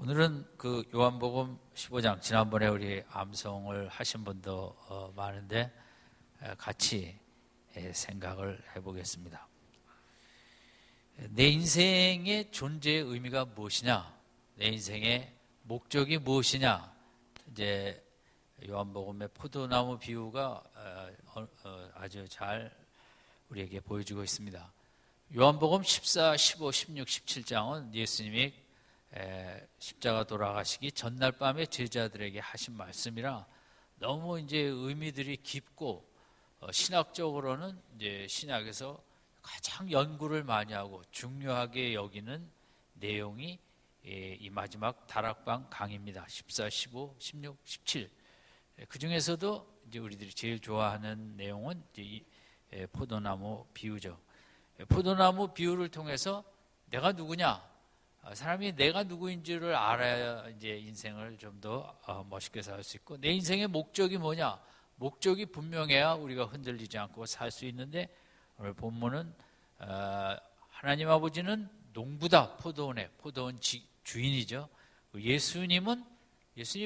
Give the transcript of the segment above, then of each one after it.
오늘은 그 요한복음 15장, 지난번에 우리 암송을 하신 분도 많은데 같이 생각을 해보겠습니다. 내 인생의 존재의 의미가 무엇이냐, 내 인생의 목적이 무엇이냐. 이제 요한복음의 포도나무 비유가 아주 잘 우리에게 보여주고 있습니다. 요한복음 14, 15, 16, 17장은 예수님이 십자가 돌아가시기 전날 밤에 제자들에게 하신 말씀이라 너무 이제 의미들이 깊고 신학적으로는 이제 신약에서 가장 연구를 많이 하고 중요하게 여기는 내용이 이 마지막 다락방 강의입니다. 14, 15, 16, 17. 그 중에서도 이제 우리들이 제일 좋아하는 내용은 이제 이 포도나무 비유죠. 포도나무 비유를 통해서 내가 누구냐, 사람이 내가 누구인지를 알아야 이제 인생을 좀 더 멋있게 살 수 있고, 내 인생의 목적이 뭐냐, 목적이 분명해야 우리가 흔들리지 않고 살 수 있는데, 오늘 본문은 하나님 아버지는 농부다, 포도원의 포도원 주인이죠. 예수님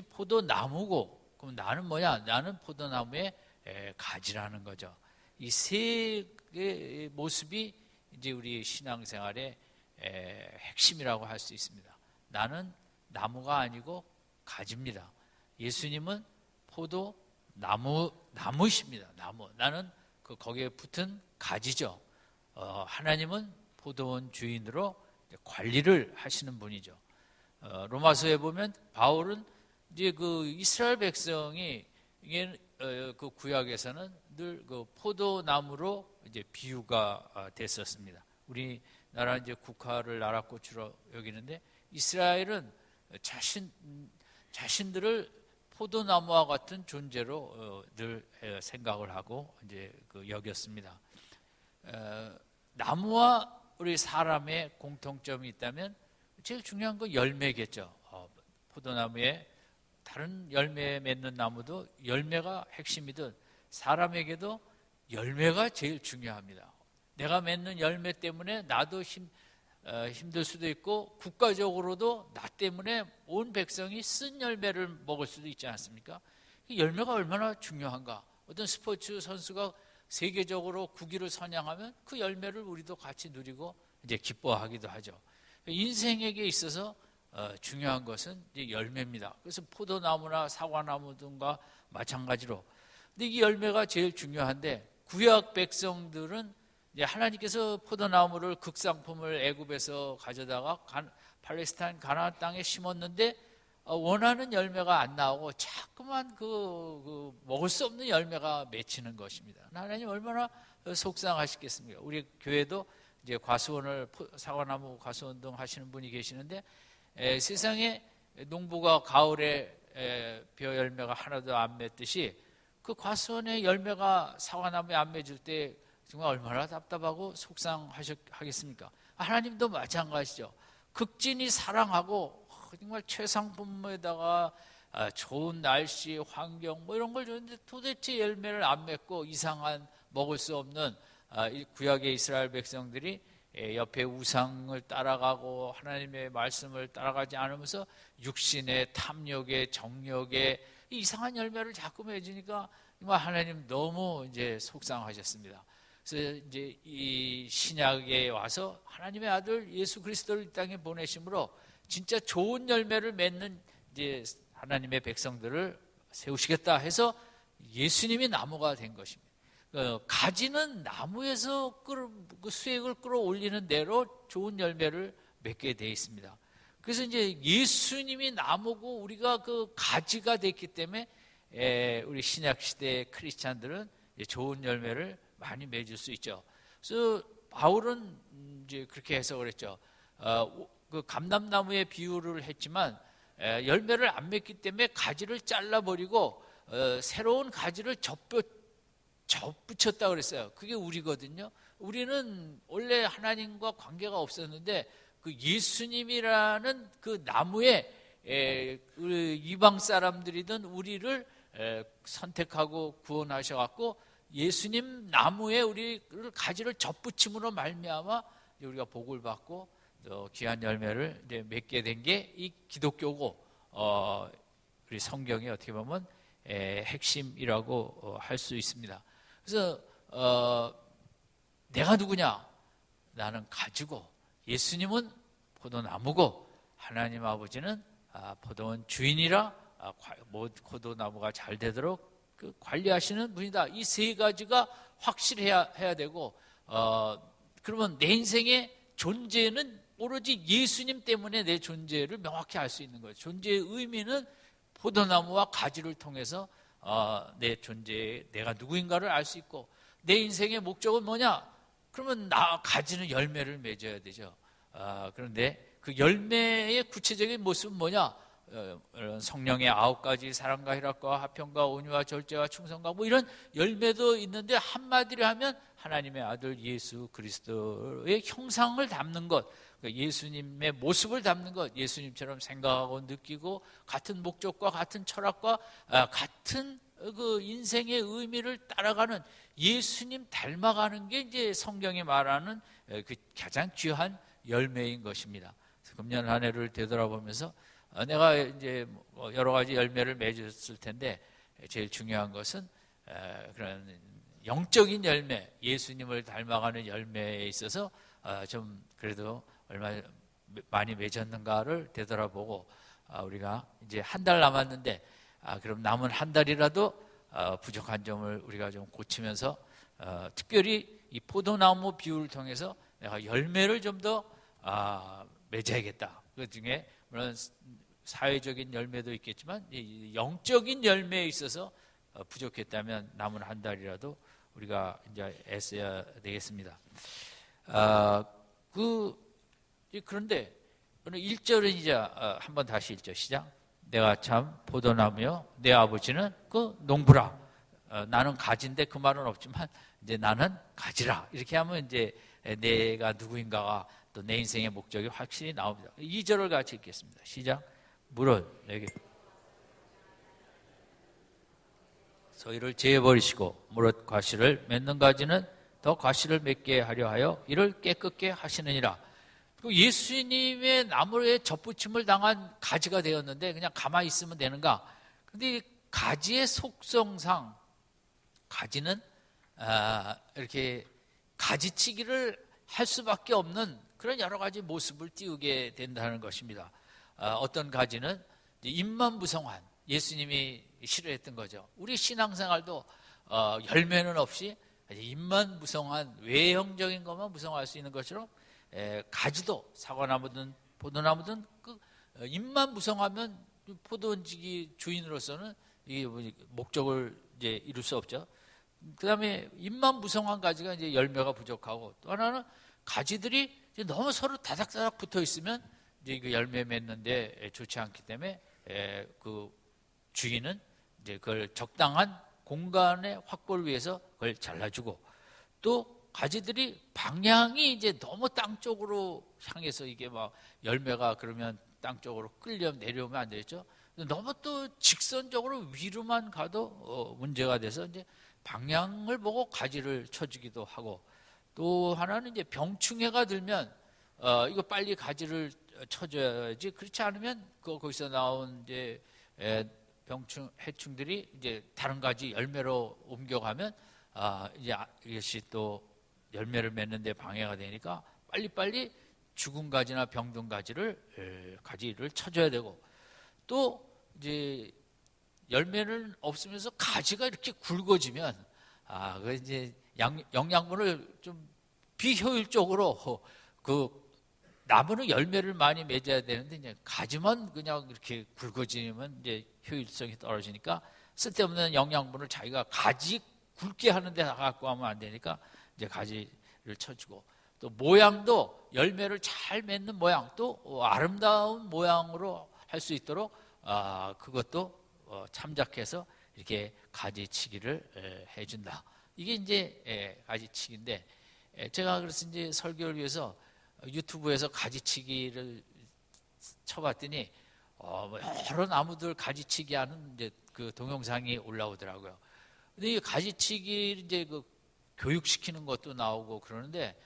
포도나무고, 그럼 나는 뭐냐, 나는 포도나무의 가지라는 거죠. 이 세 개의 모습이 이제 우리 신앙생활의 핵심이라고 할 수 있습니다. 나는 나무가 아니고 가지입니다. 예수님은 포도나무이십니다. 나무. 나는 거기에 붙은 가지죠. 하나님은 포도원 주인으로 관리를 하시는 분이죠. 로마서에 보면 바울은 이제 그 이스라엘 백성이 그 구약에서는 늘 그 포도나무로 이제 비유가 됐었습니다. 우리나라 이제 국화를 나라꽃으로 여기는데, 이스라엘은 자신들을 포도나무와 같은 존재로 늘 생각을 하고 이제 여겼습니다. 나무와 우리 사람의 공통점이 있다면 제일 중요한 건 열매겠죠. 포도나무에 다른 열매 맺는 나무도 열매가 핵심이듯 사람에게도 열매가 제일 중요합니다. 내가 맺는 열매 때문에 나도 힘들 수도 있고, 국가적으로도 나 때문에 온 백성이 쓴 열매를 먹을 수도 있지 않습니까? 열매가 얼마나 중요한가. 어떤 스포츠 선수가 세계적으로 국위를 선양하면 그 열매를 우리도 같이 누리고 이제 기뻐하기도 하죠. 인생에게 있어서 중요한 것은 이제 열매입니다. 그래서 포도나무나 사과나무 등과 마찬가지로. 근데 이 열매가 제일 중요한데, 구약 백성들은 이제 하나님께서 포도나무를 극상품을 애굽에서 가져다가 팔레스타인 가나안 땅에 심었는데 원하는 열매가 안 나오고 자꾸만 먹을 수 없는 열매가 맺히는 것입니다. 하나님 얼마나 속상하시겠습니까? 우리 교회도 이제 사과나무 과수원 등 하시는 분이 계시는데, 세상에 농부가 가을에 벼 열매가 하나도 안 맺듯이 그 과수원의 열매가 사과나무에 안 맺을 때 정말 얼마나 답답하고 속상하겠습니까? 하나님도 마찬가지죠. 극진히 사랑하고 정말 최상품에다가 좋은 날씨, 환경 이런 걸 줬는데 도대체 열매를 안 맺고 이상한 먹을 수 없는 구약의 이스라엘 백성들이 옆에 우상을 따라가고 하나님의 말씀을 따라가지 않으면서 육신의 탐욕에 정욕에 이상한 열매를 자꾸 맺으니까 정말 하나님 너무 이제 속상하셨습니다. 그래서 이제 이 신약에 와서 하나님의 아들 예수 그리스도를 이 땅에 보내심으로 진짜 좋은 열매를 맺는 이제 하나님의 백성들을 세우시겠다 해서 예수님이 나무가 된 것입니다. 가지는 나무에서 그 수액을 끌어올리는 대로 좋은 열매를 맺게 되어 있습니다. 그래서 이제 예수님이 나무고 우리가 그 가지가 됐기 때문에 우리 신약 시대의 크리스찬들은 좋은 열매를 많이 맺을 수 있죠. 그래서 바울은 이제 그렇게 해석을 했죠. 그 감람나무의 비유를 했지만 열매를 안 맺기 때문에 가지를 잘라버리고 새로운 가지를 접붙였다 그랬어요. 그게 우리거든요. 우리는 원래 하나님과 관계가 없었는데 그 예수님이라는 그 나무에 이방 사람들이든 우리를 선택하고 구원하셔갖고 예수님 나무에 우리를 가지를 접붙임으로 말미암아 우리가 복을 받고 또 귀한 열매를 이제 맺게 된 게 이 기독교고, 우리 성경의 어떻게 보면 핵심이라고 할 수 있습니다. 그래서 내가 누구냐? 나는 가지고, 예수님은 포도나무고 하나님 아버지는 포도원 주인이라 포도나무가 잘 되도록 관리하시는 분이다. 이 세 가지가 확실해야 되고, 그러면 내 인생의 존재는 오로지 예수님 때문에 내 존재를 명확히 알 수 있는 거예요. 존재의 의미는 포도나무와 가지를 통해서 내 존재에 내가 누구인가를 알 수 있고, 내 인생의 목적은 뭐냐? 그러면 가지는 열매를 맺어야 되죠. 그런데 그 열매의 구체적인 모습은 뭐냐? 성령의 9가지 사랑과 희락과 화평과 온유와 절제와 충성과 뭐 이런 열매도 있는데, 한마디로 하면 하나님의 아들 예수 그리스도의 형상을 담는 것, 예수님의 모습을 담는 것, 예수님처럼 생각하고 느끼고 같은 목적과 같은 철학과 같은 그 인생의 의미를 따라가는, 예수님 닮아가는 게 이제 성경이 말하는 그 가장 귀한 열매인 것입니다. 금년 한 해를 되돌아보면서 내가 이제 여러 가지 열매를 맺었을 텐데, 제일 중요한 것은 그런 영적인 열매, 예수님을 닮아가는 열매에 있어서 좀 그래도 얼마나 많이 맺었는가를 되돌아보고, 우리가 이제 한 달 남았는데, 그럼 남은 한 달이라도 부족한 점을 우리가 좀 고치면서, 특별히 이 포도나무 비유를 통해서 내가 열매를 좀 더 맺어야겠다. 그 중에 물론 사회적인 열매도 있겠지만 이 영적인 열매에 있어서 부족했다면 남은 한 달이라도 우리가 이제 애써야 되겠습니다. 그런데 오늘 1절은 이제 한번 다시 1절 시작. 내가 참 포도나무요, 내 아버지는 그 농부라. 나는 가지인데 그 말은 없지만 이제 나는 가지라. 이렇게 하면 이제 내가 누구인가가 또 내 인생의 목적이 확실히 나옵니다. 2절을 같이 읽겠습니다. 시작. 물은 내게 소위를 제어버리시고 무릇 과실을 맺는 가지는 더 과실을 맺게 하려 하여 이를 깨끗게 하시느니라. 예수님의 나무에 접붙임을 당한 가지가 되었는데 그냥 가만히 있으면 되는가? 근데 가지의 속성상 가지는 이렇게 가지치기를 할 수밖에 없는 그런 여러 가지 모습을 띄우게 된다는 것입니다. 어떤 가지는 잎만무성한, 예수님이 싫어했던 거죠. 우리 신앙생활도 열매는 없이 잎만 무성한 외형적인 것만 무성할 수 있는 것처럼, 가지도 사과나무든 포도나무든 그 잎만 무성하면 포도원지기 주인으로서는 이 목적을 이제 이룰 수 없죠. 그 다음에 잎만 무성한 가지가 이제 열매가 부족하고, 또 하나는 가지들이 이제 너무 서로 다닥다닥 붙어 있으면 이제 그 열매 맺는데 좋지 않기 때문에 그 주인은 이제 그걸 적당한 공간의 확보를 위해서 그걸 잘라주고, 또 가지들이 방향이 이제 너무 땅 쪽으로 향해서 이게 막 열매가 그러면 땅 쪽으로 끌려 내려오면 안 되겠죠. 너무 또 직선적으로 위로만 가도 문제가 돼서 이제 방향을 보고 가지를 쳐주기도 하고, 또 하나는 이제 병충해가 들면 이거 빨리 가지를 쳐줘야지, 그렇지 않으면 거기서 나온 이제 해충들이 이제 다른 가지 열매로 옮겨가면 이제 이것이 또 열매를 맺는데 방해가 되니까 빨리빨리 죽은 가지나 병든 가지를 쳐줘야 되고, 또 이제 열매는 없으면서 가지가 이렇게 굵어지면 그 이제 영양분을 좀 비효율적으로, 그 나무는 열매를 많이 맺어야 되는데 이제 가지만 그냥 이렇게 굵어지면 이제 효율성이 떨어지니까 쓸데없는 영양분을 자기가 가지 굵게 하는데 갖고 하면 안 되니까 이제 가지를 쳐주고, 또 모양도 열매를 잘 맺는 모양, 또 아름다운 모양으로 할 수 있도록 그것도 참작해서 이렇게 가지치기를 해준다. 이게 이제 가지치기인데, 제가 그래서 이제 설교를 위해서 유튜브에서 가지치기를 쳐봤더니 여러 나무들 가지치기 하는 이제 그 동영상이 올라오더라고요. 근데 이 가지치기 이제 그 교육시키는 것도 나오고 그러는데,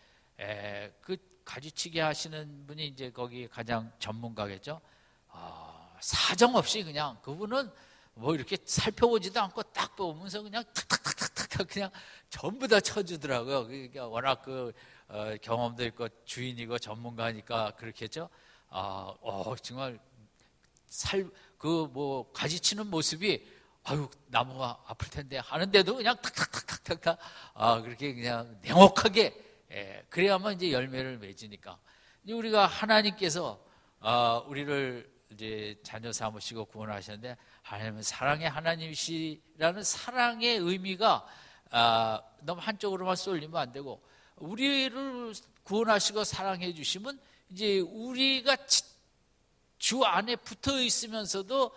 그 가지치기 하시는 분이 이제 거기 가장 전문가겠죠. 사정없이 그냥 그분은 뭐 이렇게 살펴보지도 않고 딱 보면서 그냥 탁탁탁탁탁 그냥 전부 다 쳐주더라고요. 그러니까 워낙 경험도 있고 주인이고 전문가니까 그렇겠죠. 정말 뭐 가지치는 모습이 아유 나무가 아플 텐데 하는데도 그냥 탁탁탁탁탁 그렇게 그냥 냉혹하게 그래야만 이제 열매를 맺으니까. 이제 우리가 하나님께서 우리를 이제 자녀 삼으시고 구원하셨는데 하나님은 사랑의 하나님이시라는 사랑의 의미가 너무 한쪽으로만 쏠리면 안 되고, 우리를 구원하시고 사랑해 주시면 이제 우리가 주 안에 붙어 있으면서도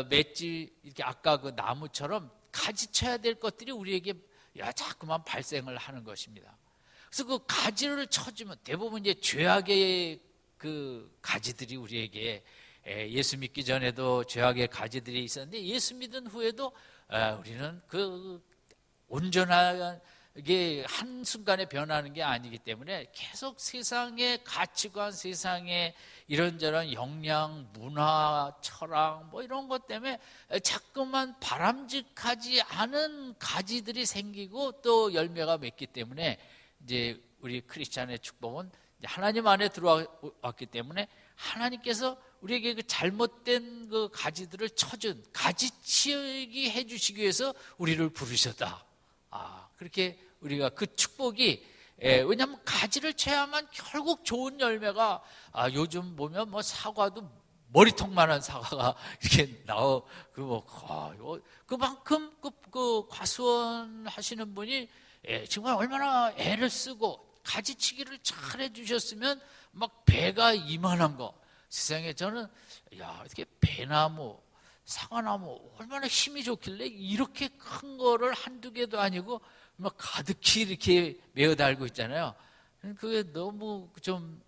맺지, 이렇게 아까 그 나무처럼 가지쳐야 될 것들이 우리에게 자꾸만 발생을 하는 것입니다. 그래서 그 가지를 쳐주면 대부분 이제 죄악의 그 가지들이 우리에게, 예수 믿기 전에도 죄악의 가지들이 있었는데 예수 믿은 후에도 우리는 그 온전하게 한순간에 변하는 게 아니기 때문에 계속 세상의 가치관, 세상의 이런저런 역량, 문화, 철학 뭐 이런 것 때문에 자꾸만 바람직하지 않은 가지들이 생기고 또 열매가 맺기 때문에 이제 우리 크리스찬의 축복은 하나님 안에 들어왔기 때문에 하나님께서 우리에게 그 잘못된 그 가지들을 쳐준, 가지치기 해주시기 위해서 우리를 부르셨다. 그렇게 우리가 그 축복이, 왜냐하면 가지를 쳐야만 결국 좋은 열매가, 요즘 보면 뭐 사과도 머리통만한 사과가 이렇게 그만큼 그 과수원 하시는 분이 정말 얼마나 애를 쓰고 가지치기를 잘 해주셨으면 막 배가 이만한 거, 세상에 저는 어떻게 배나무, 사과나무 얼마나 힘이 좋길래 이렇게 큰 거를 한두 개도 아니고 막 가득히 이렇게 메어 달고 있잖아요. 그게 너무 좀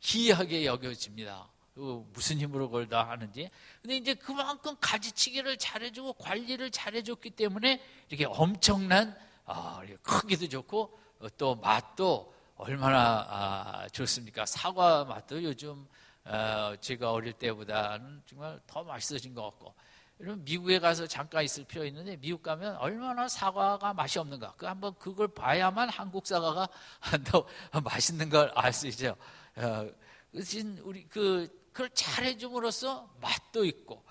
기이하게 여겨집니다. 무슨 힘으로 그걸 다 하는지. 근데 이제 그만큼 가지치기를 잘해주고 관리를 잘해줬기 때문에 이렇게 엄청난 크기도 좋고 또 맛도 얼마나 좋습니까? 사과 맛도 요즘 제가 어릴 때보다는 정말 더 맛있어진 것 같고, 여러분 미국에 가서 잠깐 있을 필요 있는데 미국 가면 얼마나 사과가 맛이 없는가, 한번 그걸 봐야만 한국 사과가 더 맛있는 걸 알 수 있죠. 우리 그걸 잘 해줌으로써 맛도 있고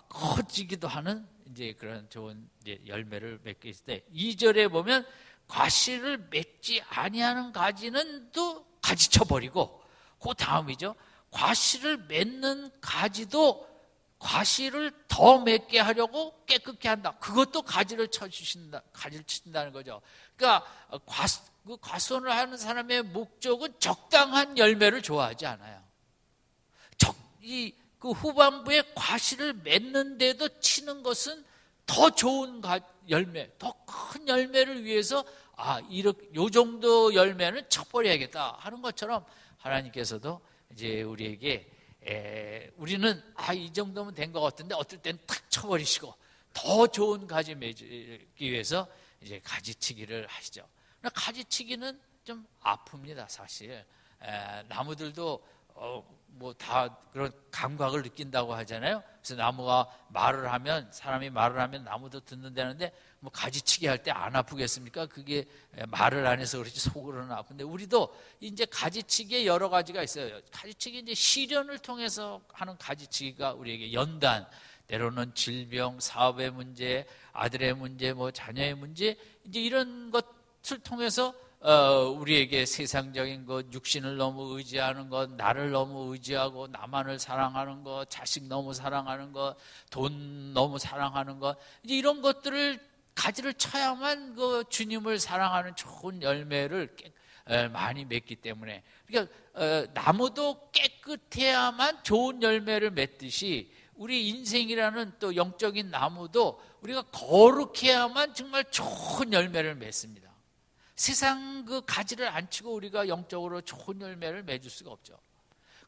커지기도 하는 이제 그런 좋은 이제 열매를 맺게 있을 때, 2절에 보면 과실을 맺지 아니하는 가지는 또 가지쳐 버리고, 그 다음이죠. 과실을 맺는 가지도 과실을 더 맺게 하려고 깨끗게 한다. 그것도 가지를 친다는 거죠. 그러니까 과수원을 하는 사람의 목적은 적당한 열매를 좋아하지 않아요. 그 후반부에 과실을 맺는데도 치는 것은 더 좋은 열매, 더 큰 열매를 위해서 요 정도 열매는 쳐버려야겠다 하는 것처럼 하나님께서도 이제 우리에게 우리는 이 정도면 된 것 같은데 어떨 땐 탁 쳐버리시고 더 좋은 가지 맺기 위해서 이제 가지치기를 하시죠. 가지치기는 좀 아픕니다, 사실. 나무들도 뭐 다 그런 감각을 느낀다고 하잖아요. 그래서 나무가 말을 하면, 사람이 말을 하면 나무도 듣는다는데 뭐 가지치기 할 때 안 아프겠습니까? 그게 말을 안 해서 그렇지 속으로는 아픈데, 우리도 이제 가지치기에 여러 가지가 있어요. 가지치기 이제 시련을 통해서 하는 가지치기가 우리에게 연단, 때로는 질병, 사업의 문제, 아들의 문제, 뭐 자녀의 문제, 이제 이런 것을 통해서 우리에게 세상적인 것, 육신을 너무 의지하는 것, 나를 너무 의지하고 나만을 사랑하는 것, 자식 너무 사랑하는 것, 돈 너무 사랑하는 것, 이제 이런 것들을 가지를 쳐야만 그 주님을 사랑하는 좋은 열매를 많이 맺기 때문에, 그러니까 나무도 깨끗해야만 좋은 열매를 맺듯이 우리 인생이라는 또 영적인 나무도 우리가 거룩해야만 정말 좋은 열매를 맺습니다. 세상 그 가지를 안 치고 우리가 영적으로 좋은 열매를 맺을 수가 없죠.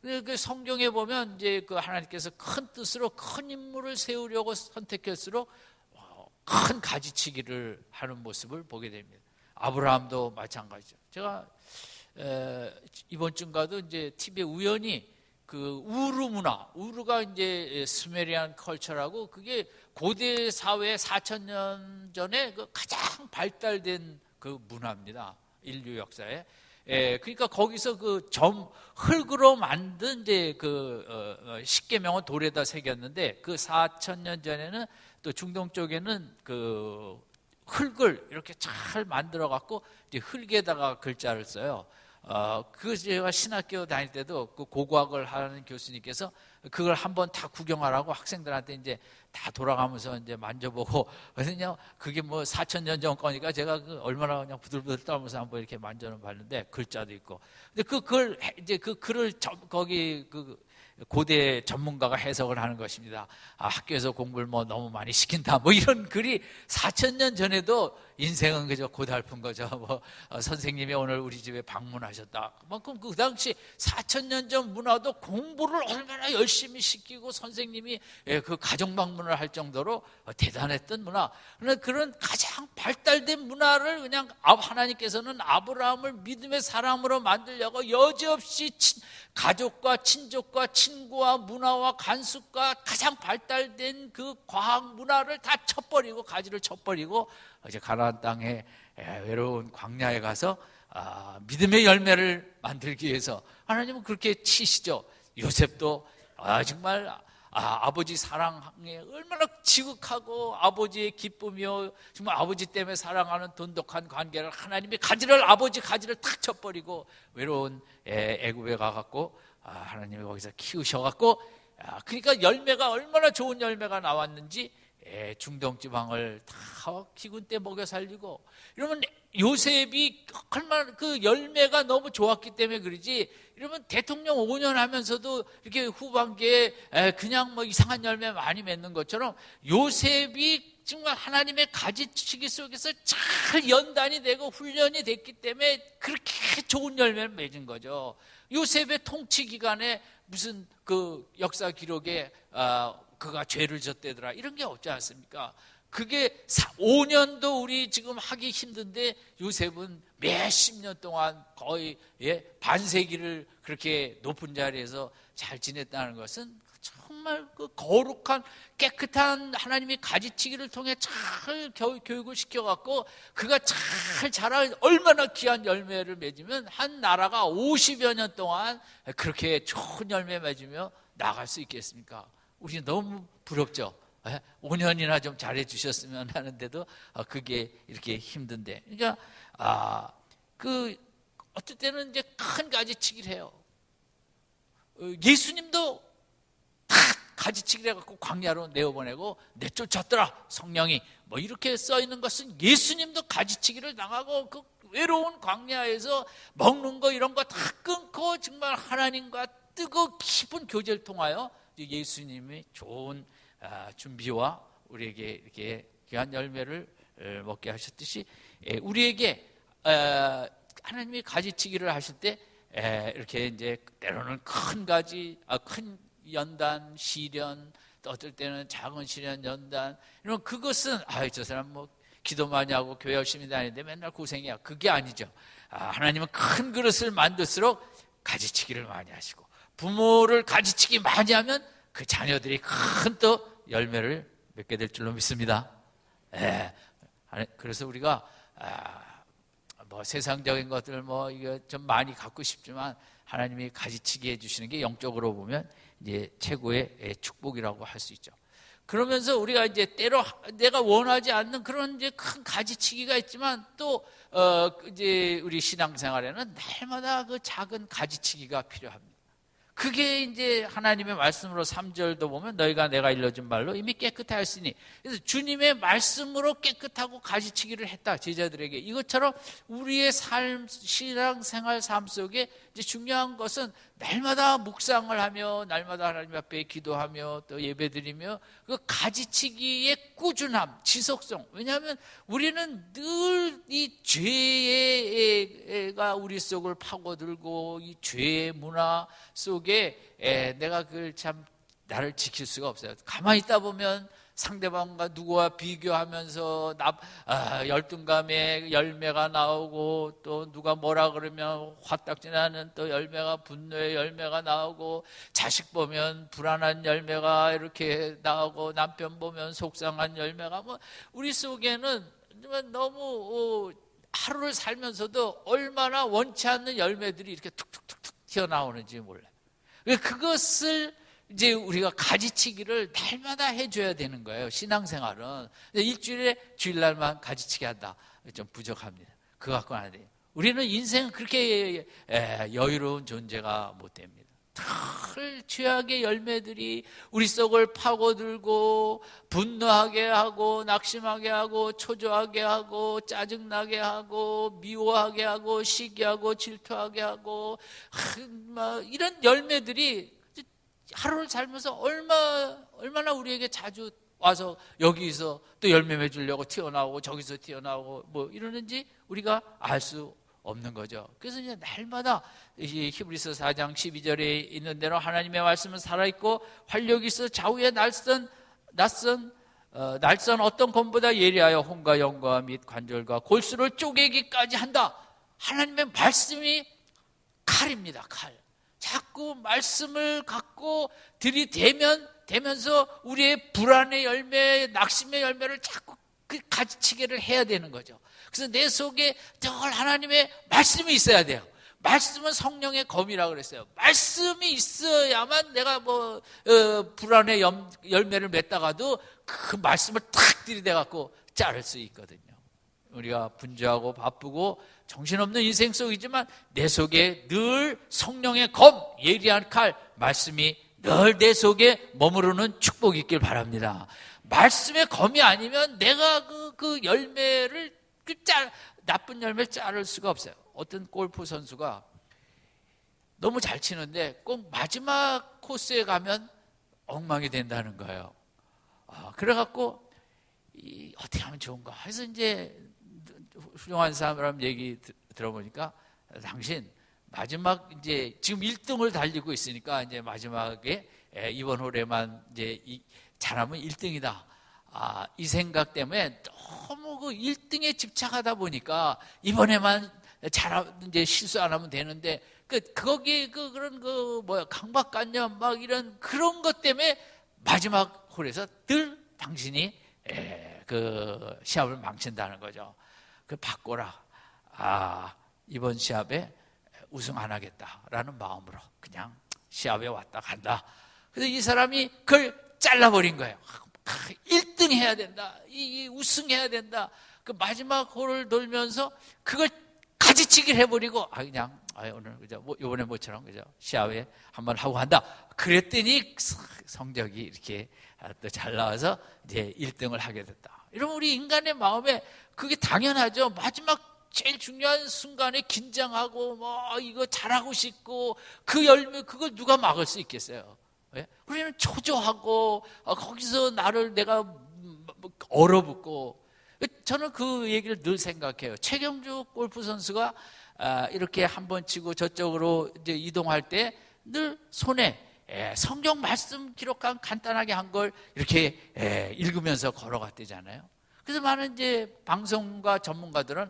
그 성경에 보면 이제 그 하나님께서 큰 뜻으로 큰 인물을 세우려고 선택할수록 큰 가지치기를 하는 모습을 보게 됩니다. 아브라함도 마찬가지죠. 제가 이번 주인가도 이제 TV에 우연히 그 우르 문화, 우르가 이제 스메리안 컬처라고, 그게 고대 사회 4,000년 전에 그 가장 발달된 그 문화입니다. 인류 역사에. 그러니까 거기서 그 흙으로 만든 이제 그 십계명은 돌에다 새겼는데, 그 4,000년 전에는 또 중동 쪽에는 그 흙을 이렇게 잘 만들어 갖고 이제 흙에다가 글자를 써요. 그 제가 신학교 다닐 때도 그 고고학을 하는 교수님께서 그걸 한번 다 구경하라고 학생들한테 이제 다 돌아가면서 이제 만져보고, 그래서 그게 뭐 4,000년 전 거니까 제가 그 얼마나 그냥 부들부들 떨면서 한번 이렇게 만져는 봤는데, 글자도 있고. 근데 그걸 이제 그 글을 거기 그 고대 전문가가 해석을 하는 것입니다. 학교에서 공부를 뭐 너무 많이 시킨다, 뭐 이런 글이 4,000년 전에도 인생은 그저 고달픈 거죠. 뭐 선생님이 오늘 우리 집에 방문하셨다. 그만큼 그 당시 4,000년 전 문화도 공부를 얼마나 열심히 시키고 선생님이 그 가정 방문을 할 정도로 대단했던 문화. 그런데 그런 가장 발달된 문화를 그냥 하나님께서는 아브라함을 믿음의 사람으로 만들려고 여지없이 가족과 친족과 친구와 문화와 관습과 가장 발달된 그 과학 문화를 다 쳐버리고, 가지를 쳐버리고 이제 가나안 땅에 외로운 광야에 가서 믿음의 열매를 만들기 위해서 하나님은 그렇게 치시죠. 요셉도 정말 아버지 사랑에 얼마나 지극하고 아버지의 기쁨이요, 정말 아버지 때문에 사랑하는 돈독한 관계를 하나님이 아버지 가지를 탁 쳐버리고 외로운 애굽에 가갖고 하나님이 거기서 키우셔갖고, 그러니까 열매가 얼마나 좋은 열매가 나왔는지 중동 지방을 다 기근 때 먹여 살리고. 이러면 요셉이 얼마나 그 열매가 너무 좋았기 때문에 그러지, 이러면 대통령 5년 하면서도 이렇게 후반기에 그냥 뭐 이상한 열매 많이 맺는 것처럼 요셉이 정말 하나님의 가지치기 속에서 잘 연단이 되고 훈련이 됐기 때문에 그렇게 좋은 열매를 맺은 거죠. 요셉의 통치 기간에 무슨 그 역사 기록에 그가 죄를 졌대더라 이런 게 없지 않습니까? 그게 5년도 우리 지금 하기 힘든데 요셉은 몇십 년 동안 거의 반세기를 그렇게 높은 자리에서 잘 지냈다는 것은 정말 그 거룩한 깨끗한 하나님의 가지치기를 통해 잘 교육을 시켜갖고 그가 잘 자라 얼마나 귀한 열매를 맺으면 한 나라가 50여 년 동안 그렇게 좋은 열매 맺으며 나갈 수 있겠습니까? 우리 너무 부럽죠. 5년이나 좀 잘해 주셨으면 하는데도 그게 이렇게 힘든데, 그러니까 어떨 때는 이제 큰 가지치기를 해요. 예수님도 다 가지치기를 해갖고 광야로 내어보내고 내쫓았더라 성령이, 뭐 이렇게 써 있는 것은 예수님도 가지치기를 당하고 그 외로운 광야에서 먹는 거 이런 거 다 끊고 정말 하나님과 뜨거운 깊은 교제를 통하여 예수님이 좋은 준비와 우리에게 이렇게 귀한 열매를 먹게 하셨듯이 우리에게 하나님이 가지치기를 하실 때 이렇게 이제 때로는 큰 가지, 큰 연단, 시련, 또 어떨 때는 작은 시련, 연단, 이런 그것은 저 사람 뭐 기도 많이 하고 교회 열심히 다니는데 맨날 고생이야, 그게 아니죠. 하나님은 큰 그릇을 만들수록 가지치기를 많이 하시고, 부모를 가지치기 많이 하면 그 자녀들이 큰 또 열매를 맺게 될 줄로 믿습니다. 그래서 우리가 뭐 세상적인 것들 뭐 이거 좀 많이 갖고 싶지만 하나님이 가지치기 해주시는 게 영적으로 보면 이제 최고의 축복이라고 할 수 있죠. 그러면서 우리가 이제 때로 내가 원하지 않는 그런 이제 큰 가지치기가 있지만 또 이제 우리 신앙생활에는 날마다 그 작은 가지치기가 필요합니다. 그게 이제 하나님의 말씀으로 3절도 보면 너희가 내가 일러준 말로 이미 깨끗하였으니, 그래서 주님의 말씀으로 깨끗하고 가지치기를 했다 제자들에게. 이것처럼 우리의 신앙생활 삶 속에 이제 중요한 것은 날마다 묵상을 하며 날마다 하나님 앞에 기도하며 또 예배드리며 그 가지치기의 꾸준함, 지속성. 왜냐하면 우리는 늘 이 죄가 우리 속을 파고들고 이 죄의 문화 속에 내가 그걸 참 나를 지킬 수가 없어요. 가만히 있다 보면 상대방과 누구와 비교하면서 열등감에 열매가 나오고, 또 누가 뭐라 그러면 화딱지나는 또 열매가, 분노의 열매가 나오고, 자식 보면 불안한 열매가 이렇게 나오고, 남편 보면 속상한 열매가, 우리 속에는 너무 하루를 살면서도 얼마나 원치 않는 열매들이 이렇게 툭툭툭툭 튀어나오는지 몰라요. 그것을 이제 우리가 가지치기를 날마다 해줘야 되는 거예요. 신앙생활은 일주일에 주일날만 가지치기 한다, 좀 부족합니다. 그거 갖고는 안 돼요. 우리는 인생은 그렇게 여유로운 존재가 못 됩니다. 늘 죄악의 열매들이 우리 속을 파고들고, 분노하게 하고, 낙심하게 하고, 초조하게 하고, 짜증나게 하고, 미워하게 하고, 시기하고, 질투하게 하고, 이런 열매들이 하루를 살면서 얼마나 우리에게 자주 와서 여기서 또 열매 맺으려고 튀어나오고, 저기서 튀어나오고 이러는지 우리가 알 수 없는 거죠. 그래서 이제 날마다 히브리서 4장 12절에 있는 대로 하나님의 말씀은 살아있고 활력이 있어 좌우에 날선 어떤 검보다 예리하여 혼과 영과 및 관절과 골수를 쪼개기까지 한다. 하나님의 말씀이 칼입니다. 칼. 자꾸 말씀을 갖고 들이대면서 우리의 불안의 열매, 낙심의 열매를 자꾸 그 가지치기를 해야 되는 거죠. 그래서 내 속에 늘 하나님의 말씀이 있어야 돼요. 말씀은 성령의 검이라고 그랬어요. 말씀이 있어야만 내가 불안의 열매를 맺다가도 그 말씀을 탁 들이대갖고 자를 수 있거든요. 우리가 분주하고 바쁘고 정신없는 인생 속이지만 내 속에 늘 성령의 검, 예리한 칼, 말씀이 늘 내 속에 머무르는 축복이 있길 바랍니다. 말씀의 검이 아니면 내가 그 열매를 나쁜 열매를 자를 수가 없어요. 어떤 골프 선수가 너무 잘 치는데 꼭 마지막 코스에 가면 엉망이 된다는 거예요. 그래갖고 어떻게 하면 좋은가 해서 이제 훌륭한 사람 얘기 들어보니까, 당신 마지막 이제 지금 1등을 달리고 있으니까 이제 마지막에 이번 홀에만 이제 잘하면 1등이다. 이 생각 때문에 너무 그 1등에 집착하다 보니까 이번에만 이제 실수 안 하면 되는데, 거기 그런 강박관념 이런 그런 것 때문에 마지막 홀에서 늘 당신이 그 시합을 망친다는 거죠. 바꿔라. 이번 시합에 우승 안 하겠다라는 마음으로 그냥 시합에 왔다 간다. 그래서 이 사람이 그걸 잘라버린 거예요. 1등 해야 된다. 우승해야 된다. 그 마지막 홀을 돌면서 그걸 가지치기를 해버리고, 오늘 이번에 모처럼 시합에 한번 하고 간다. 그랬더니 성적이 이렇게 또 잘 나와서 이제 1등을 하게 됐다. 이러면 우리 인간의 마음에 그게 당연하죠. 마지막 제일 중요한 순간에 긴장하고 이거 잘하고 싶고 그 열매, 그걸 누가 막을 수 있겠어요? 왜? 우리는 초조하고 거기서 내가 얼어붙고. 저는 그 얘기를 늘 생각해요. 최경주 골프 선수가 이렇게 한번 치고 저쪽으로 이제 이동할 때 늘 손에 성경 말씀 기록한 간단하게 한 걸 이렇게 읽으면서 걸어갔대잖아요. 그래서 많은 이제 방송과 전문가들은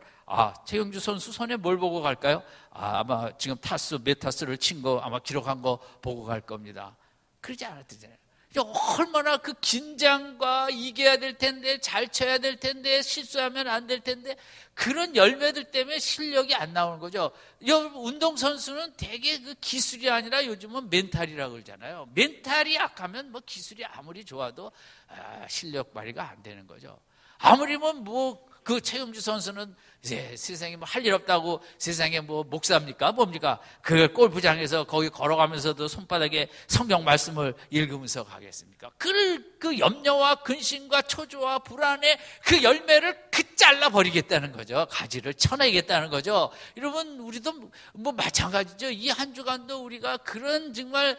최경주 선수 손에 뭘 보고 갈까요? 아마 지금 몇 타수를 친 거 아마 기록한 거 보고 갈 겁니다. 그러지 않았대잖아요. 얼마나 그 긴장과 이겨야 될 텐데, 잘 쳐야 될 텐데, 실수하면 안 될 텐데, 그런 열매들 때문에 실력이 안 나오는 거죠. 운동선수는 되게 그 기술이 아니라 요즘은 멘탈이라고 그러잖아요. 멘탈이 약하면 기술이 아무리 좋아도 실력 발휘가 안 되는 거죠. 아무리 그 최경주 선수는 이제 세상에 할 일 없다고 세상에 목사입니까? 뭡니까? 그 골프장에서 거기 걸어가면서도 손바닥에 성경 말씀을 읽으면서 가겠습니까? 그 염려와 근심과 초조와 불안의 그 열매를 잘라버리겠다는 거죠. 가지를 쳐내겠다는 거죠. 여러분, 우리도 마찬가지죠. 이 한 주간도 우리가 그런 정말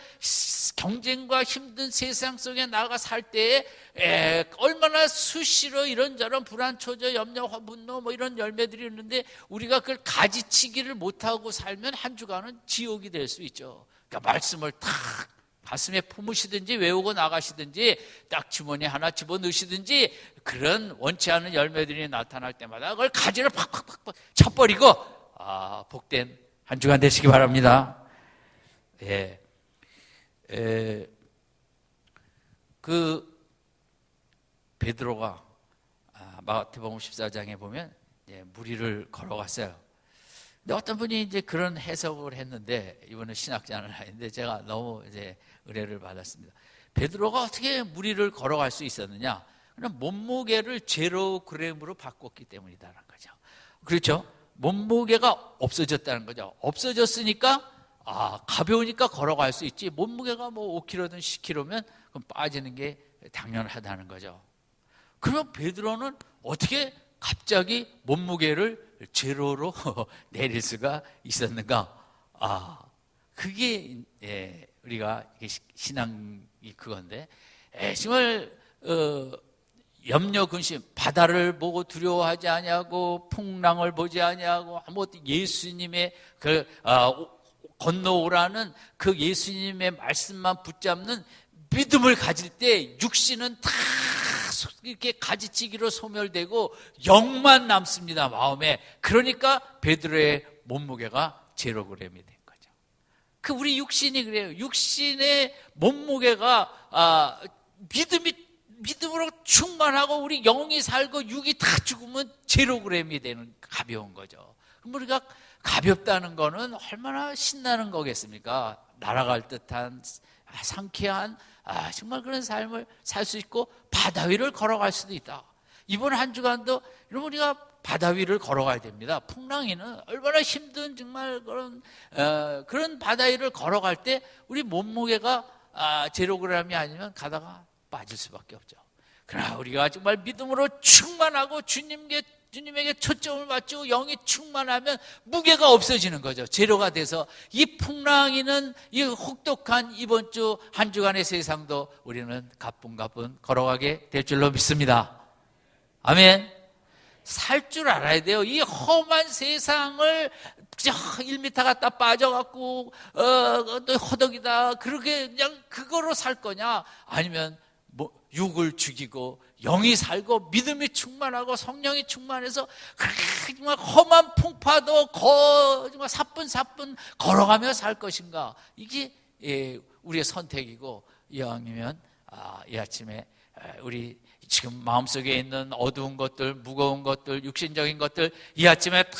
경쟁과 힘든 세상 속에 나가 살 때에 얼마나 수시로 이런저런 불안, 초조, 염려, 분노 이런 열매들이 있는데 우리가 그걸 가지치기를 못하고 살면 한 주간은 지옥이 될 수 있죠. 그러니까 말씀을 탁 가슴에 품으시든지 외우고 나가시든지 딱 주머니에 하나 집어넣으시든지 그런 원치 않은 열매들이 나타날 때마다 그걸 가지를 팍팍팍 쳐버리고 복된 한 주간 되시기 바랍니다. 예. 베드로가 마태복음 14장에 보면 무리를 걸어갔어요. 근데 어떤 분이 이제 그런 해석을 했는데, 이번에 신학자는 아닌데 제가 너무 이제 의뢰를 받았습니다. 베드로가 어떻게 무리를 걸어갈 수 있었느냐? 그냥 몸무게를 0g으로 바꿨기 때문이다라는 거죠. 그렇죠? 몸무게가 없어졌다는 거죠. 없어졌으니까 가벼우니까 걸어갈 수 있지. 몸무게가 뭐 5kg든 10kg면 그럼 빠지는 게 당연하다는 거죠. 그러면 베드로는 어떻게 갑자기 몸무게를 제로로 내릴 수가 있었는가? 그게 우리가 신앙이 그건데, 정말 염려 근심, 바다를 보고 두려워하지 아니하고 풍랑을 보지 아니하고 아무것도 예수님의 건너오라는 그 예수님의 말씀만 붙잡는 믿음을 가질 때 육신은 다 이렇게 가지치기로 소멸되고 영만 남습니다, 마음에. 그러니까 베드로의 몸무게가 0g이 된 거죠. 우리 육신이 그래요. 육신의 몸무게가 믿음으로 충만하고 우리 영이 살고 육이 다 죽으면 0g이 되는 가벼운 거죠. 그럼 우리가 가볍다는 거는 얼마나 신나는 거겠습니까? 날아갈 듯한 상쾌한 정말 그런 삶을 살 수 있고 바다 위를 걸어갈 수도 있다. 이번 한 주간도 여러분 우리가 바다 위를 걸어가야 됩니다. 풍랑에는 얼마나 힘든 정말 그런 바다 위를 걸어갈 때 우리 몸무게가 0g이 아니면 가다가 빠질 수밖에 없죠. 그러나 우리가 정말 믿음으로 충만하고 주님에게 초점을 맞추고 영이 충만하면 무게가 없어지는 거죠. 제로가 돼서 이 풍랑이는 이 혹독한 이번 주 한 주간의 세상도 우리는 가뿐가뿐 걸어가게 될 줄로 믿습니다. 아멘. 살 줄 알아야 돼요. 이 험한 세상을 1m 갔다 빠져갖고 또 허덕이다 그렇게 그냥 그거로 살 거냐, 아니면 육을 죽이고 영이 살고 믿음이 충만하고 성령이 충만해서 정말 험한 풍파도 정말 사뿐사뿐 걸어가며 살 것인가. 이게 우리의 선택이고, 이왕이면 이 아침에 우리 지금 마음속에 있는 어두운 것들, 무거운 것들, 육신적인 것들 이 아침에 다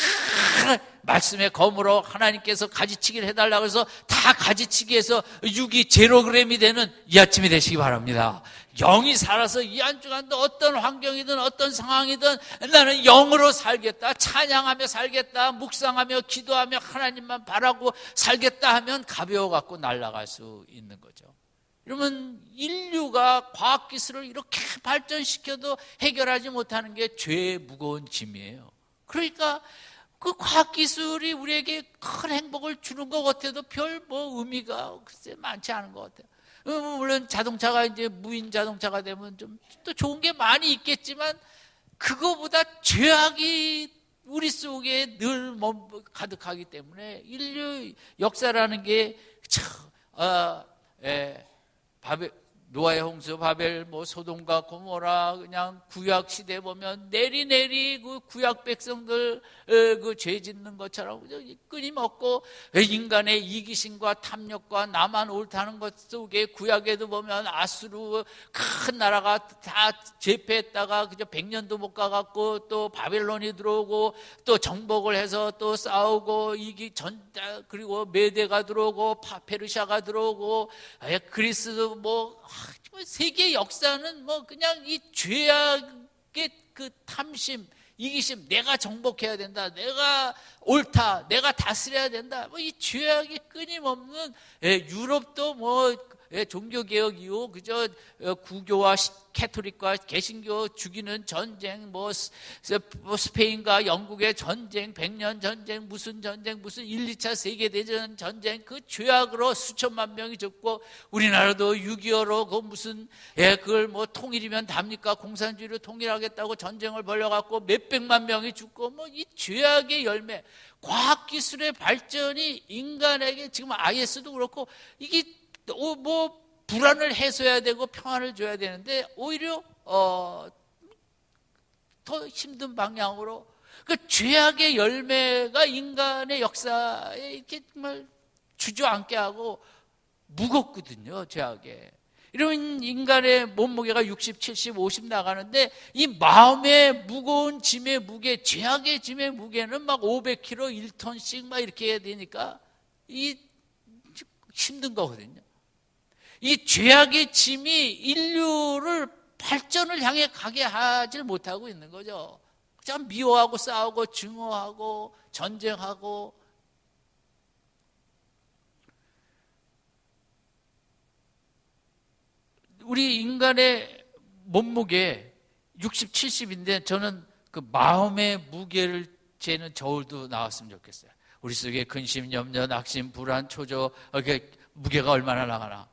말씀의 검으로 하나님께서 가지치기를 해달라고 해서 다 가지치기해서 0g이 되는 이 아침이 되시기 바랍니다. 영이 살아서 이 한 주간도 어떤 환경이든 어떤 상황이든 나는 영으로 살겠다, 찬양하며 살겠다, 묵상하며 기도하며 하나님만 바라고 살겠다 하면 가벼워 갖고 날아갈 수 있는 거죠. 여러분, 인류가 과학기술을 이렇게 발전시켜도 해결하지 못하는 게 죄의 무거운 짐이에요. 그러니까 그 과학기술이 우리에게 큰 행복을 주는 것 같아도 별 의미가 글쎄 많지 않은 것 같아요. 물론 자동차가 이제 무인 자동차가 되면 좀 또 좋은 게 많이 있겠지만, 그거보다 죄악이 우리 속에 늘 가득하기 때문에 인류 역사라는 게 노아의 홍수, 바벨, 소돔과 고모라, 그냥 구약 시대 보면 내리 그 구약 백성들 그 죄 짓는 것처럼 끊임없고 인간의 이기심과 탐욕과 나만 옳다는 것 속에 구약에도 보면 아수르 큰 나라가 다 제패했다가 그저 100년도 못 가갖고 또 바벨론이 들어오고 또 정복을 해서 또 싸우고 그리고 메대가 들어오고 페르시아가 들어오고 그리스도 세계 역사는 그냥 이 죄악의 그 탐심, 이기심, 내가 정복해야 된다, 내가 옳다, 내가 다스려야 된다, 이 죄악이 끊임없는, 유럽도 종교개혁 이후 그저 구교와 캐토릭과 개신교 죽이는 전쟁, 스페인과 영국의 전쟁, 100년 전쟁, 무슨 1, 2차 세계대전 전쟁, 그 죄악으로 수천만 명이 죽고, 우리나라도 6.25로 그걸 통일이면 답니까? 공산주의로 통일하겠다고 전쟁을 벌여갖고 몇백만 명이 죽고, 이 죄악의 열매, 과학기술의 발전이 인간에게 지금 IS도 그렇고 이게 뭐 불안을 해소해야 되고 평안을 줘야 되는데 오히려 더 힘든 방향으로, 그 죄악의 열매가 인간의 역사에 이렇게 정말 주저앉게 하고 무겁거든요, 죄악에. 이런 인간의 몸무게가 60, 70, 50 나가는데 이 마음의 무거운 짐의 무게, 죄악의 짐의 무게는 막 500kg, 1톤씩 막 이렇게 해야 되니까 이 힘든 거거든요. 이 죄악의 짐이 인류를 발전을 향해 가게 하질 못하고 있는 거죠. 참 미워하고 싸우고 증오하고 전쟁하고. 우리 인간의 몸무게 60, 70인데 저는 그 마음의 무게를 재는 저울도 나왔으면 좋겠어요. 우리 속에 근심, 염려, 낙심, 불안, 초조, 이렇게 무게가 얼마나 나가나.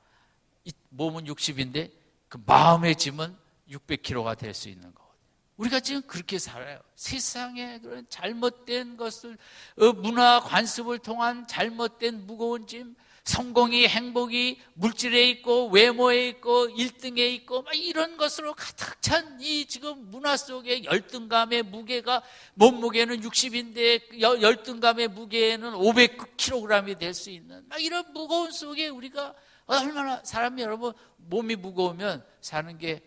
이 몸은 60인데 그 마음의 짐은 600kg가 될 수 있는 거거든요. 우리가 지금 그렇게 살아요. 세상에 그런 잘못된 것을, 문화 관습을 통한 잘못된 무거운 짐, 성공이, 행복이 물질에 있고 외모에 있고 1등에 있고 막 이런 것으로 가득 찬 이 지금 문화 속에 열등감의 무게가, 몸무게는 60인데 열등감의 무게는 500kg이 될 수 있는 막 이런 무거운 속에 우리가 얼마나, 사람이 여러분 몸이 무거우면 사는 게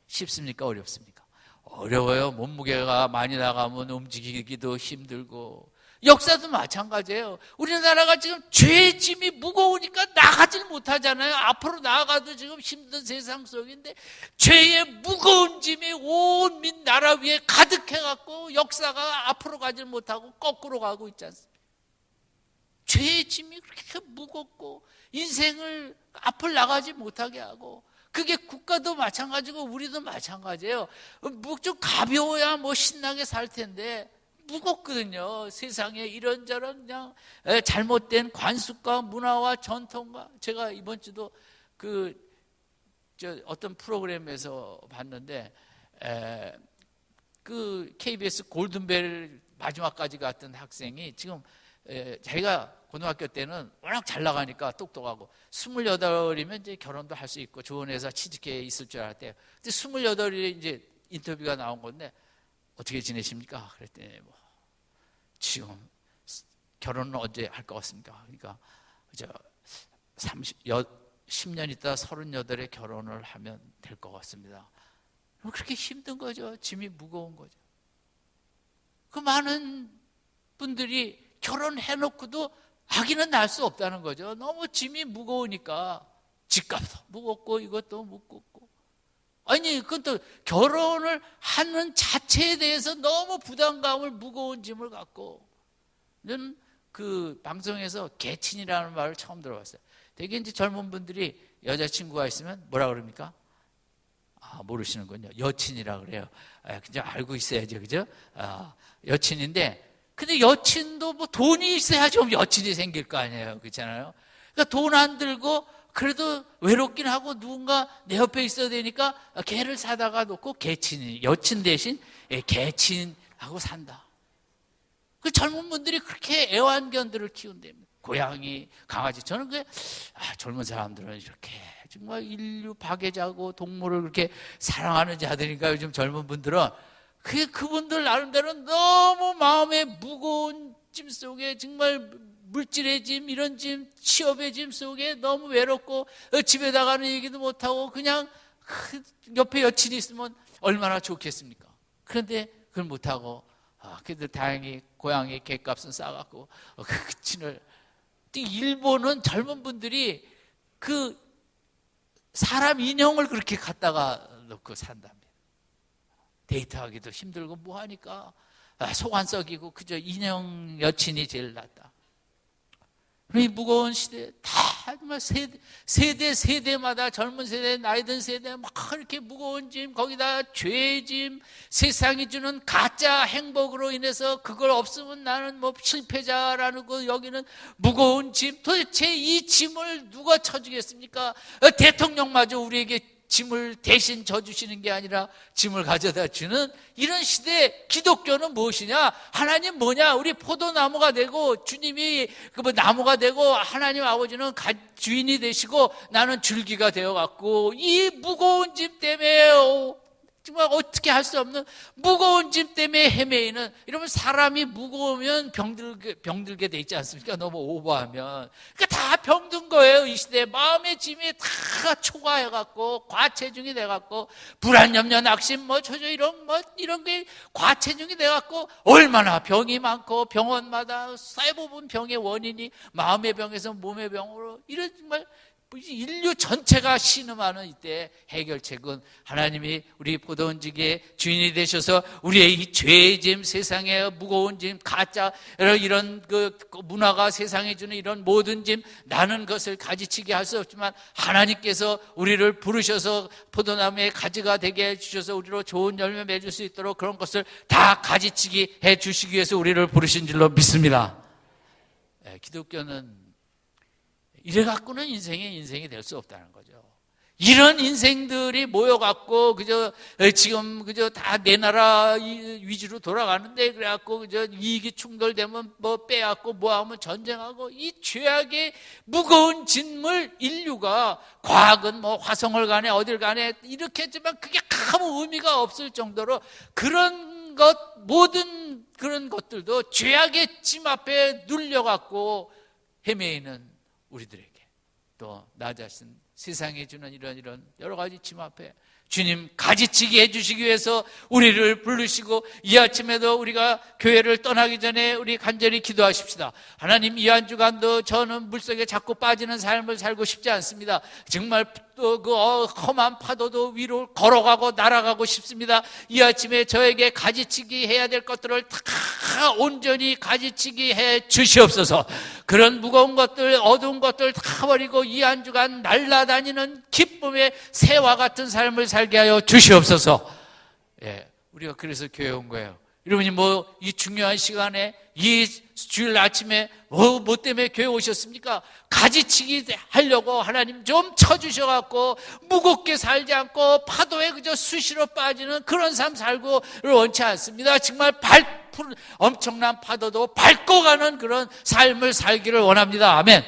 쉽습니까? 어렵습니까? 어려워요. 몸무게가 많이 나가면 움직이기도 힘들고. 역사도 마찬가지예요. 우리나라가 지금 죄의 짐이 무거우니까 나가질 못하잖아요. 앞으로 나아가도 지금 힘든 세상 속인데 죄의 무거운 짐이 온 민 나라 위에 가득해갖고 역사가 앞으로 가질 못하고 거꾸로 가고 있지 않습니까? 죄의 짐이 그렇게 무겁고 인생을 앞을 나가지 못하게 하고, 그게 국가도 마찬가지고 우리도 마찬가지예요. 좀 가벼워야 뭐 신나게 살 텐데 무겁거든요. 세상에 이런저런 그냥 잘못된 관습과 문화와 전통과. 제가 이번 주도 어떤 프로그램에서 봤는데 그 KBS 골든벨 마지막까지 갔던 학생이 지금 자기가 고등학교 때는 워낙 잘 나가니까 똑똑하고 28이면 이제 결혼도 할 수 있고 좋은 회사 취직해 있을 줄 알았대요. 근데 28이 이제 인터뷰가 나온 건데 어떻게 지내십니까? 그랬더니 뭐 지금 결혼은 언제 할 것 같습니까? 그러니까 10년 있다 38에 결혼을 하면 될 것 같습니다. 그렇게 힘든 거죠. 짐이 무거운 거죠. 그 많은 분들이 결혼해놓고도 아기는 낳을 수 없다는 거죠. 너무 짐이 무거우니까. 집값도 무겁고 이것도 무겁고. 아니, 그건 또 결혼을 하는 자체에 대해서 너무 부담감을, 무거운 짐을 갖고. 저는 그 방송에서 계친이라는 말을 처음 들어봤어요. 되게 이제 젊은 분들이 여자친구가 있으면 뭐라 그럽니까? 모르시는군요. 여친이라 그래요. 그냥 알고 있어야죠, 그죠? 여친인데, 근데 여친도 뭐 돈이 있어야 좀 여친이 생길 거 아니에요. 그렇잖아요. 그러니까 돈 안 들고 그래도 외롭긴 하고 누군가 내 옆에 있어야 되니까 개를 사다가 놓고 개친이, 여친 대신 개친하고 산다. 그 젊은 분들이 그렇게 애완견들을 키운답니다. 고양이, 강아지. 저는 젊은 사람들은 이렇게 정말 인류 파괴자고 동물을 그렇게 사랑하는 자들이니까 요즘 젊은 분들은 그분들 나름대로 너무 마음의 무거운 짐 속에, 정말 물질의 짐, 이런 짐, 취업의 짐 속에 너무 외롭고 집에 나가는 얘기도 못하고 그냥 옆에 여친이 있으면 얼마나 좋겠습니까? 그런데 그걸 못하고 그래도 다행히 고양이 개값은 싸갖고 그 친을. 일본은 젊은 분들이 그 사람 인형을 그렇게 갖다가 놓고 산답니다. 데이트하기도 힘들고 뭐하니까 속 안 썩이고 그저 인형 여친이 제일 낫다. 이 무거운 시대, 다 정말 세대마다 젊은 세대, 나이 든 세대 막 이렇게 무거운 짐, 거기다 죄의 짐, 세상이 주는 가짜 행복으로 인해서 그걸 없으면 나는 뭐 실패자라는 거, 여기는 무거운 짐. 도대체 이 짐을 누가 쳐주겠습니까? 대통령마저 우리에게 짐을 대신 져주시는 게 아니라 짐을 가져다 주는 이런 시대에 기독교는 무엇이냐? 하나님 뭐냐? 우리 포도나무가 되고 주님이 그 나무가 되고 하나님 아버지는 주인이 되시고 나는 줄기가 되어갖고 이 무거운 짐 때문에 정말 어떻게 할 수 없는 무거운 짐 때문에 헤매이는, 이러면 사람이 무거우면 병들게 돼 있지 않습니까? 너무 오버하면. 그러니까 다 병든 거예요. 이 시대에 마음의 짐이 다 초과해갖고 과체중이 돼갖고 불안염려 낙심 초조 이런 게 과체중이 돼갖고 얼마나 병이 많고 병원마다 대부분 병의 원인이 마음의 병에서 몸의 병으로, 이런 정말 인류 전체가 신음하는 이때 해결책은 하나님이 우리 포도원지기의 주인이 되셔서 우리의 이 죄의 짐, 세상의 무거운 짐, 가짜 이런 그 문화가 세상에 주는 이런 모든 짐, 나는 것을 가지치게 할 수 없지만 하나님께서 우리를 부르셔서 포도나무의 가지가 되게 해주셔서 우리로 좋은 열매 맺을 수 있도록 그런 것을 다 가지치기 해주시기 위해서 우리를 부르신 줄로 믿습니다. 기독교는 이래갖고는 인생이 될 수 없다는 거죠. 이런 인생들이 모여갖고 지금 다 내 나라 위주로 돌아가는데, 그래갖고 이익이 충돌되면 빼앗고 하면 전쟁하고, 이 죄악의 무거운 짐을 인류가, 과학은 화성을 가네 어딜 가네 이렇게 했지만 그게 아무 의미가 없을 정도로 그런 모든 그런 것들도 죄악의 짐 앞에 눌려갖고 헤매이는 우리들에게, 또 나 자신 세상에 주는 이런 여러 가지 짐 앞에 주님 가지치기 해주시기 위해서 우리를 부르시고, 이 아침에도 우리가 교회를 떠나기 전에 우리 간절히 기도하십시다. 하나님, 이 한 주간도 저는 물속에 자꾸 빠지는 삶을 살고 싶지 않습니다. 정말 또 험한 파도도 위로 걸어가고 날아가고 싶습니다. 이 아침에 저에게 가지치기 해야 될 것들을 다 온전히 가지치기 해 주시옵소서. 그런 무거운 것들, 어두운 것들 다 버리고 이 한 주간 날아다니는 기쁨의 새와 같은 삶을 살게 하여 주시옵소서. 우리가 그래서 교회에 온 거예요. 여러분이 이 중요한 시간에, 이 주일 아침에 뭐 때문에 교회 오셨습니까? 가지치기 하려고 하나님 좀 쳐주셔갖고 무겁게 살지 않고 파도에 그저 수시로 빠지는 그런 삶 살고를 원치 않습니다. 정말 엄청난 파도도 밟고 가는 그런 삶을 살기를 원합니다. 아멘.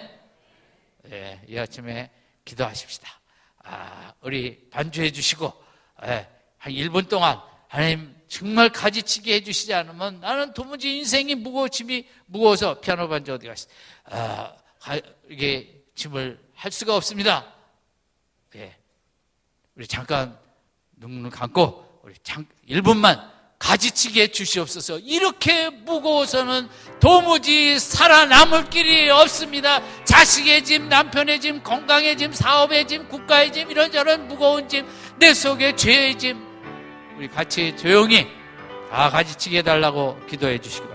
이 아침에 기도하십시다. 우리 반주해 주시고, 한 1분 동안 하나님 정말 가지치기 해주시지 않으면 나는 도무지 인생이 짐이 무거워서, 피아노 반주 어디 가시? 이게 짐을 할 수가 없습니다. 우리 잠깐 눈을 감고 우리 1분만 가지치기 해주시옵소서. 이렇게 무거워서는 도무지 살아남을 길이 없습니다. 자식의 짐, 남편의 짐, 건강의 짐, 사업의 짐, 국가의 짐, 이런저런 무거운 짐, 내 속에 죄의 짐, 우리 같이 조용히 다 가지치게 해달라고 기도해 주시기 바랍니다.